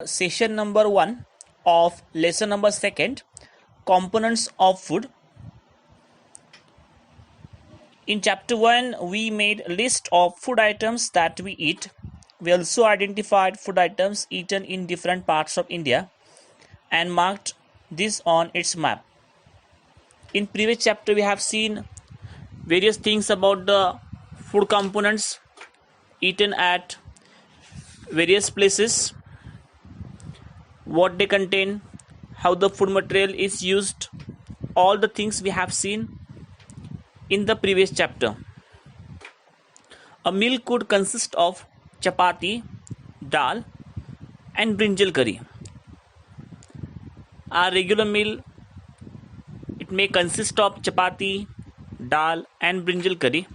Session number 1 of lesson number 2, components of food. In chapter 1 we made a list of food items that we eat. We also identified food items eaten in different parts of India and marked this on its map. In previous chapter we have seen various things about the food components eaten at various places, what they contain, how the food material is used, all the things we have seen in the previous chapter. A meal could consist of chapati, dal and brinjal curry. A regular meal, it may consist of chapati, dal and brinjal curry.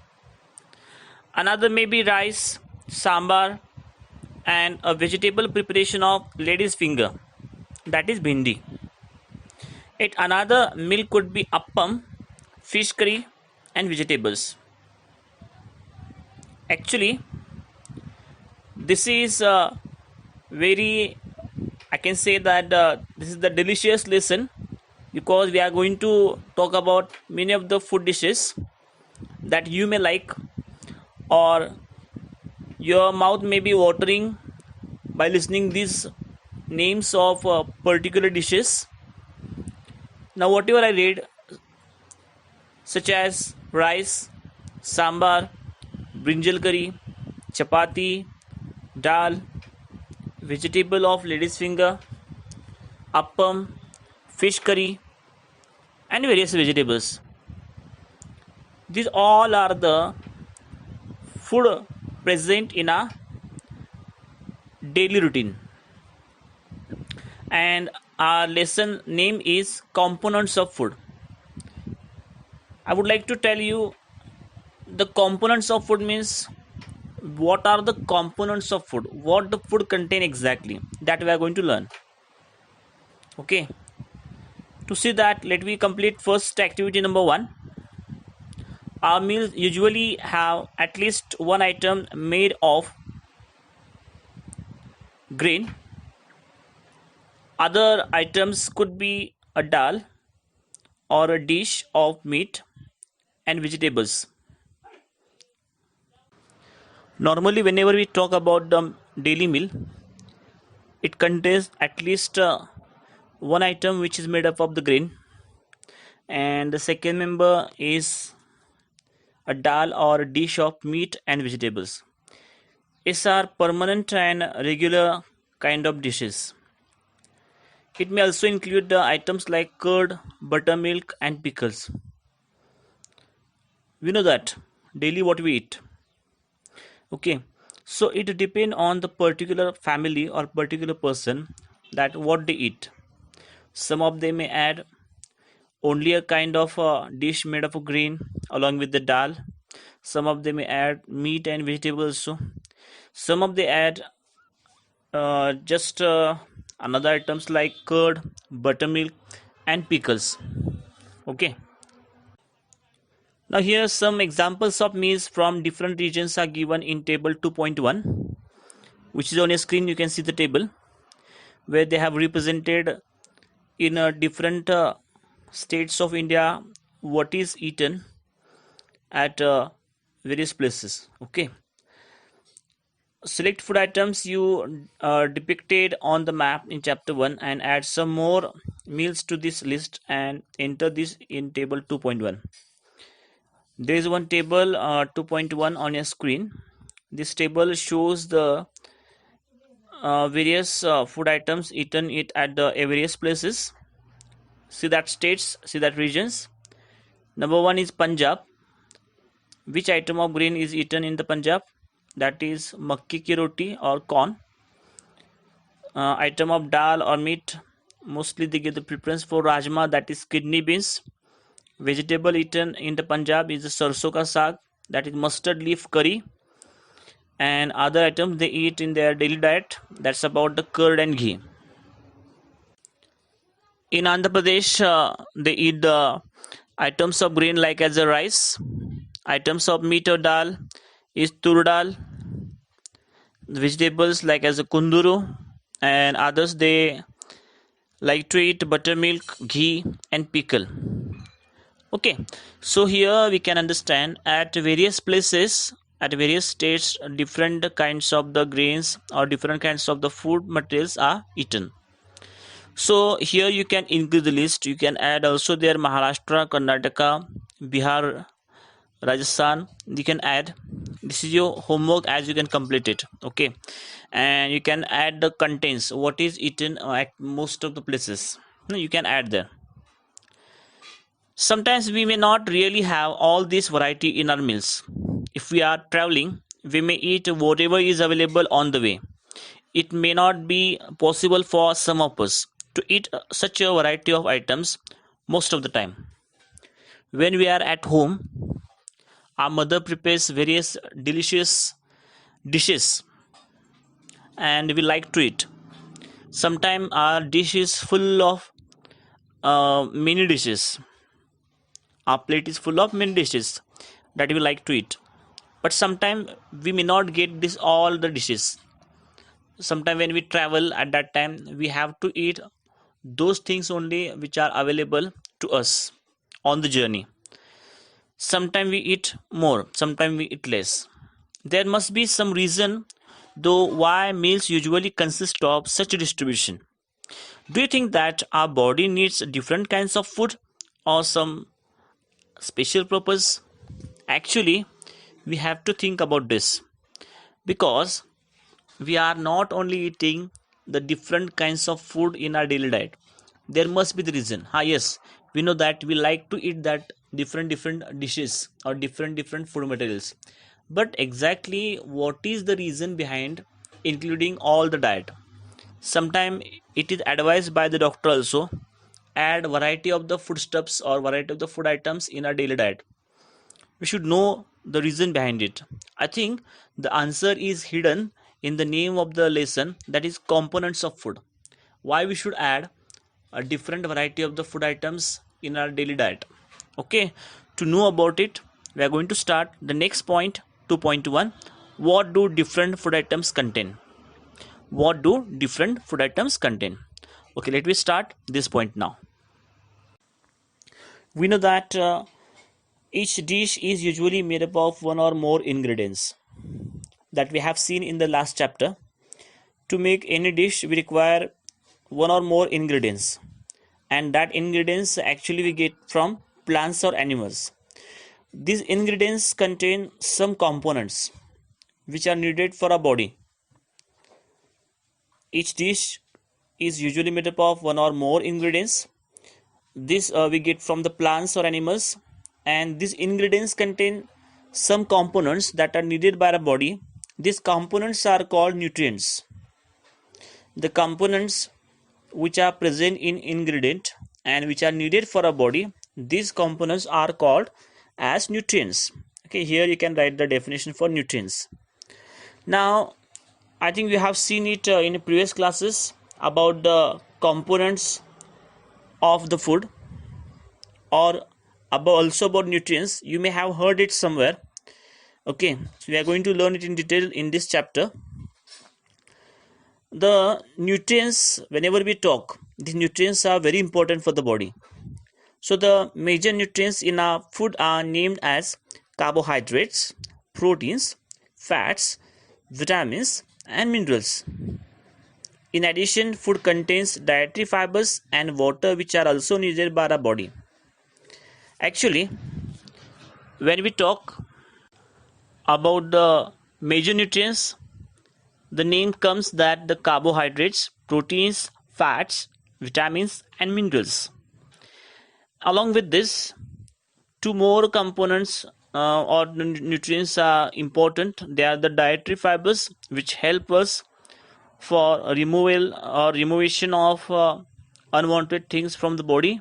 Another may be rice, sambar and a vegetable preparation of lady's finger, that is bhindi. Yet another meal could be appam, fish curry and vegetables. Actually, this is very, I can say that this is the delicious lesson, because we are going to talk about many of the food dishes that you may like, or your mouth may be watering by listening these names of particular dishes. Now whatever I read, such as rice, sambar, brinjal curry, chapati, dal, vegetable of lady's finger, appam, fish curry and various vegetables. These all are the food present in a daily routine. And our lesson name is components of food. I would like to tell you the components of food means what are the components of food, what the food contain exactly, that we are going to learn. Okay, to see that, let me complete first activity number 1. Our meals usually have at least one item made of grain. Other items could be a dal or a dish of meat and vegetables. Normally, whenever we talk about the daily meal, it contains at least one item which is made up of the grain, and the second member is a dal or a dish of meat and vegetables. These are permanent and regular kind of dishes. It may also include the items like curd, buttermilk and pickles. We know that daily what we eat. Okay, so it depends on the particular family or particular person that what they eat. Some of them may add only a kind of a dish made of a grain along with the dal. Some of them may add meat and vegetables also. Some of they add just another items like curd, buttermilk and pickles. Okay, now here some examples of meals from different regions are given in table 2.1, which is on your screen. You can see the table where they have represented in different states of India what is eaten at various places. Okay, select food items you depicted on the map in chapter 1 and add some more meals to this list and enter this in table 2.1. There is one table 2.1 on your screen. This table shows the various food items eaten it at the various places. See that states, see that regions. Number 1 is Punjab. Which item of grain is eaten in the Punjab? That is makki ki roti or corn. Item of dal or meat, mostly they give the preference for rajma, that is kidney beans. Vegetable eaten in the Punjab is the sarson ka saag, that is mustard leaf curry. And other items they eat in their daily diet, that's about the curd and ghee. In Andhra Pradesh, they eat the items of grain like as a rice. Items of meat or dal is tur dal. Vegetables like as a kunduru and others they like to eat buttermilk, ghee, and pickle. Okay, so here we can understand at various places, at various states, different kinds of the grains or different kinds of the food materials are eaten. So here you can increase the list. You can add also there Maharashtra, Karnataka, Bihar, Rajasthan. You can add. This is your homework as you can complete it. Okay, and you can add the contents. What is eaten at most of the places? You can add there. Sometimes we may not really have all this variety in our meals. If we are traveling, we may eat whatever is available on the way. It may not be possible for some of us to eat such a variety of items most of the time. When we are at home, our mother prepares various delicious dishes and we like to eat. Sometimes our dish is full of many dishes. Our plate is full of many dishes that we like to eat. But sometimes we may not get this all the dishes. Sometimes when we travel at that time we have to eat those things only which are available to us on the journey. Sometimes we eat more, sometimes we eat less. There must be some reason though why meals usually consist of such a distribution. Do you think that our body needs different kinds of food or some special purpose? Actually, we have to think about this because we are not only eating the different kinds of food in our daily diet. There must be the reason. Yes, we know that we like to eat that different dishes or different food materials. But exactly what is the reason behind including all the diet? Sometimes it is advised by the doctor also add variety of the foodstuffs or variety of the food items in our daily diet. We should know the reason behind it. I think the answer is hidden in the name of the lesson, that is components of food. Why we should add a different variety of the food items in our daily diet. Okay, to know about it, we are going to start the next point, 2.1. What do different food items contain? What do different food items contain? Okay, let me start this point now. We know that each dish is usually made up of one or more ingredients that we have seen in the last chapter. To make any dish, we require one or more ingredients, and that ingredients actually we get from plants or animals. These ingredients contain some components which are needed for our body. Each dish is usually made up of one or more ingredients. This we get from the plants or animals, and these ingredients contain some components that are needed by our body. These components are called nutrients. The components which are present in ingredient and which are needed for our body, these components are called as nutrients. Okay, here you can write the definition for nutrients. Now I think we have seen it in previous classes about the components of the food, or also about nutrients. You may have heard it somewhere. Okay, so we are going to learn it in detail in this chapter. The nutrients, whenever we talk, these nutrients are very important for the body. So the major nutrients in our food are named as carbohydrates, proteins, fats, vitamins, and minerals. In addition, food contains dietary fibers and water which are also needed by our body. Actually, when we talk about the major nutrients, the name comes that the carbohydrates, proteins, fats, vitamins, and minerals. Along with this, two more components or nutrients are important. They are the dietary fibers, which help us for removal or removation of unwanted things from the body.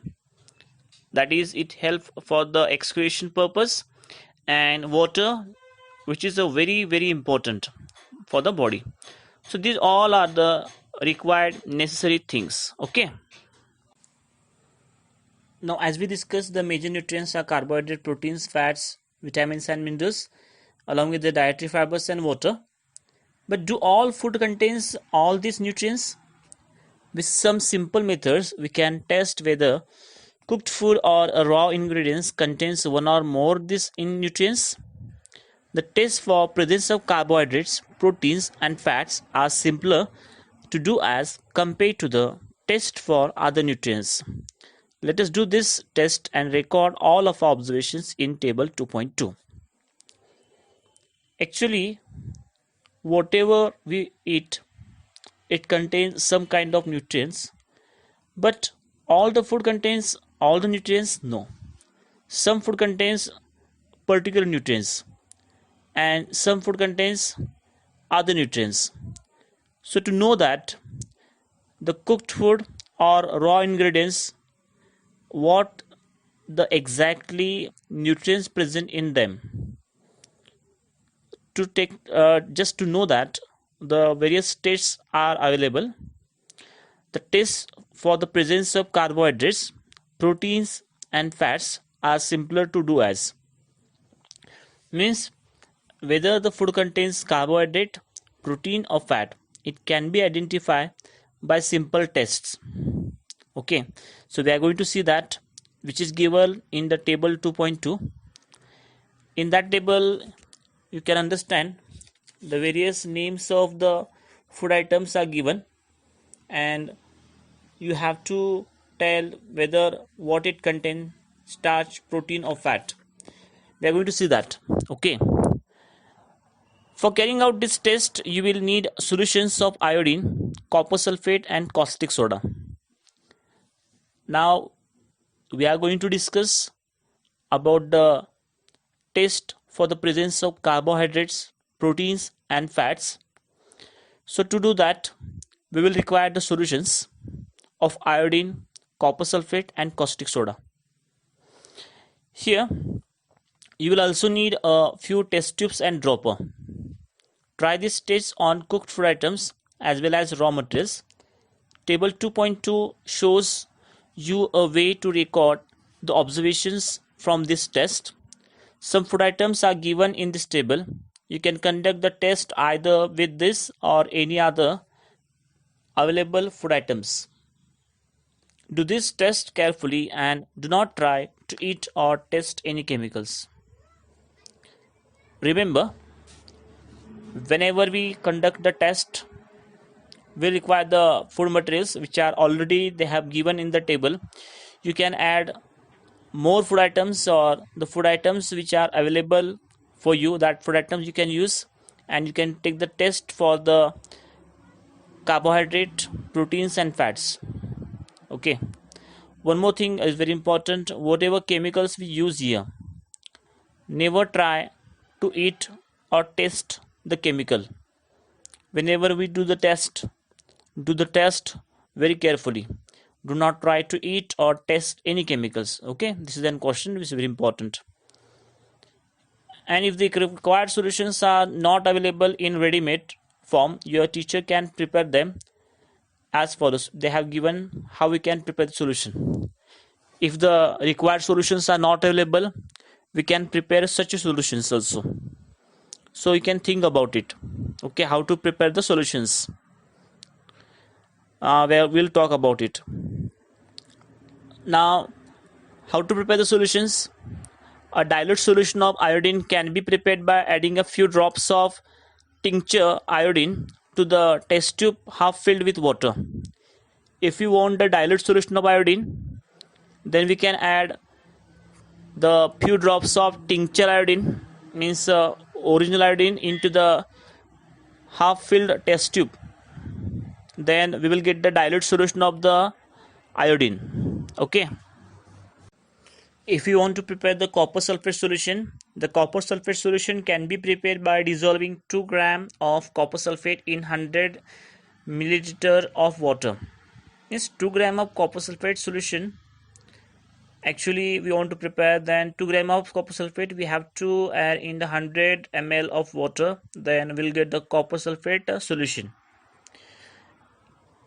That is, it helps for the excretion purpose. And water, which is a very important for the body. So these all are the required necessary things. Okay, now as we discussed, the major nutrients are carbohydrate, proteins, fats, vitamins, and minerals, along with the dietary fibers and water. But do all food contains all these nutrients? With some simple methods, we can test whether cooked food or raw ingredients contains one or more these nutrients. The tests for presence of carbohydrates, proteins and fats are simpler to do as compared to the test for other nutrients. Let us do this test and record all of our observations in table 2.2. Actually, whatever we eat, it contains some kind of nutrients, but all the food contains all the nutrients? No. Some food contains particular nutrients and some food contains other nutrients. So to know that the cooked food or raw ingredients, what the exactly nutrients present in them, to take just to know that the various tests are available. The tests for the presence of carbohydrates, proteins and fats are simpler to do as means whether the food contains carbohydrate, protein or fat, it can be identified by simple tests. Okay, so we are going to see that, which is given in the table 2.2. In that table you can understand the various names of the food items are given, and you have to tell whether what it contains, starch, protein or fat. We are going to see that. Okay, for carrying out this test you will need solutions of iodine, copper sulfate and caustic soda. Now we are going to discuss about the test for the presence of carbohydrates, proteins and fats. So to do that, we will require the solutions of iodine, copper sulfate and caustic soda. Here you will also need a few test tubes and dropper. Try this test on cooked food items as well as raw materials. Table 2.2 shows you a way to record the observations from this test. Some food items are given in this table. You can conduct the test either with this or any other available food items. Do this test carefully and do not try to eat or test any chemicals. Remember, whenever we conduct the test, we require the food materials which are already they have given in the table. You can add more food items or the food items which are available for you, that food items you can use, and you can take the test for the carbohydrate, proteins and fats. Okay, one more thing is very important: whatever chemicals we use here, never try to eat or taste the chemical. Whenever we do the test very carefully. Do not try to eat or test any chemicals. Okay, this is an question which is very important. And if the required solutions are not available in ready-made form, your teacher can prepare them as follows. They have given how we can prepare the solution. If the required solutions are not available, we can prepare such solutions also. So you can think about it. Okay, how to prepare the solutions. Where we'll talk about it. Now, how to prepare the solutions? A dilute solution of iodine can be prepared by adding a few drops of tincture iodine to the test tube half filled with water. If you want the dilute solution of iodine, then we can add the few drops of tincture iodine, means original iodine, into the half filled test tube. Then we will get the dilute solution of the iodine. Okay. If you want to prepare the copper sulfate solution, the copper sulfate solution can be prepared by dissolving 2 gram of copper sulfate in 100 milliliter of water. Means 2 gram of copper sulfate solution. Actually, we want to prepare then 2 gram of copper sulfate. We have to add in the 100 ml of water. Then we'll get the copper sulfate solution.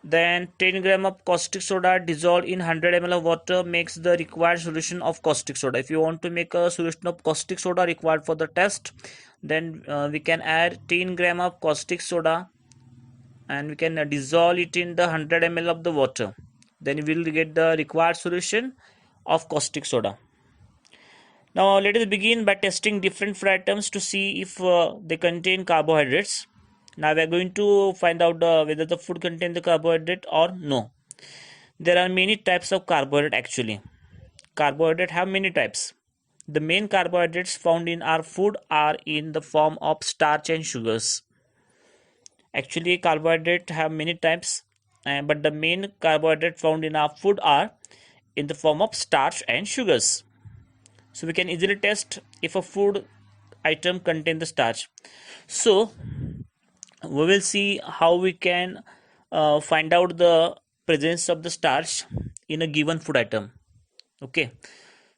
Then 10 gram of caustic soda dissolved in 100 ml of water makes the required solution of caustic soda. If you want to make a solution of caustic soda required for the test, then we can add 10 gram of caustic soda and we can dissolve it in the 100 ml of the water. Then we will get the required solution of caustic soda. Now let us begin by testing different food items to see if they contain carbohydrates. Now we are going to find out whether the food contains the carbohydrate or no. There are many types of carbohydrate actually. Carbohydrate have many types. The main carbohydrates found in our food are in the form of starch and sugars. Actually, carbohydrate have many types, but the main carbohydrate found in our food are in the form of starch and sugars. So we can easily test if a food item contains the starch. So we will see how we can find out the presence of the starch in a given food item. Okay,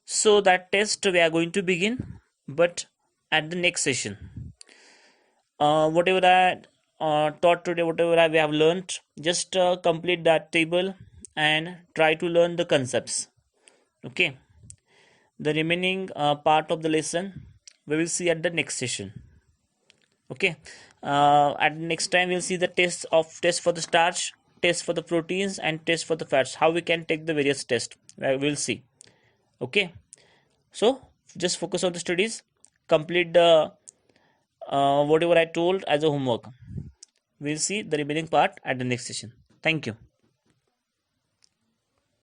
so that test we are going to begin, but at the next session. Whatever I taught today, whatever we have learned, just complete that table and try to learn the concepts. Okay, the remaining part of the lesson we will see at the next session. Okay, at the next time we'll see the test for the starch, test for the proteins, and test for the fats. How we can take the various tests, we'll see. Okay, so just focus on the studies, complete the whatever I told as a homework. We'll see the remaining part at the next session. Thank you.